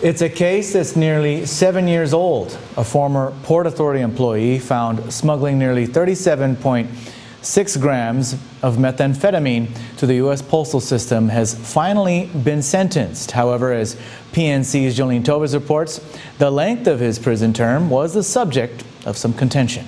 It's a case that's nearly 7 years old. A former Port Authority employee found smuggling nearly 37.6 grams of methamphetamine to the U.S. postal system has finally been sentenced. However, as PNC's Jolene Toves reports, the length of his prison term was the subject of some contention.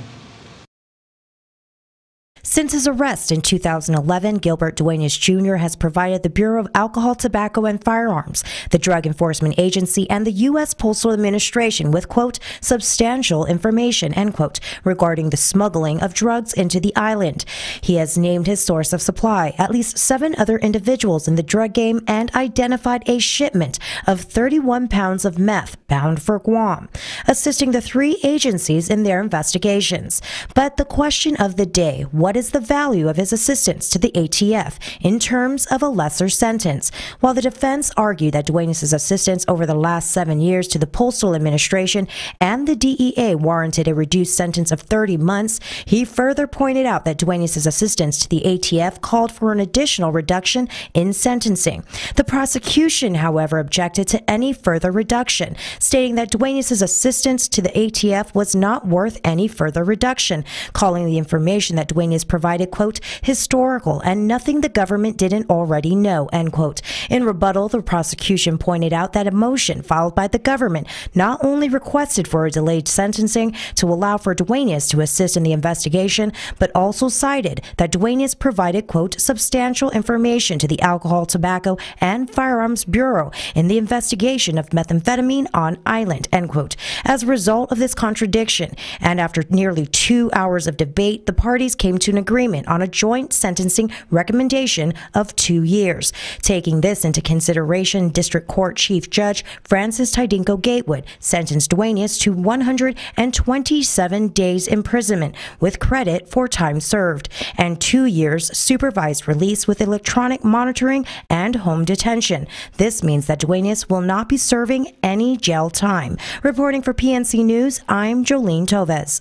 Since his arrest in 2011, Gilbert Duenas Jr. has provided the Bureau of Alcohol, Tobacco, and Firearms, the Drug Enforcement Agency, and the U.S. Postal Administration with, quote, substantial information, end quote, regarding the smuggling of drugs into the island. He has named his source of supply, at least 7 other individuals in the drug game, and identified a shipment of 31 pounds of meth bound for Guam, assisting the 3 agencies in their investigations. But the question of the day, what is the value of his assistance to the ATF in terms of a lesser sentence? While the defense argued that Duenas' assistance over the last 7 years to the Postal Administration and the DEA warranted a reduced sentence of 30 months, he further pointed out that Duenas' assistance to the ATF called for an additional reduction in sentencing. The prosecution, however, objected to any further reduction, stating that Duenas' assistance to the ATF was not worth any further reduction, calling the information that Duenas provided, quote, historical and nothing the government didn't already know, end quote. In rebuttal, the prosecution pointed out that a motion filed by the government not only requested for a delayed sentencing to allow for Duenas to assist in the investigation, but also cited that Duenas provided, quote, substantial information to the Alcohol, Tobacco, and Firearms Bureau in the investigation of methamphetamine on island, end quote. As a result of this contradiction, and after nearly 2 hours of debate, the parties came to an agreement on a joint sentencing recommendation of 2 years. Taking this into consideration, District Court Chief Judge Francis Tidinko Gatewood sentenced Duenas to 127 days imprisonment with credit for time served and 2 years supervised release with electronic monitoring and home detention. This means that Duenas will not be serving any jail time. Reporting for PNC News, I'm Jolene Toves.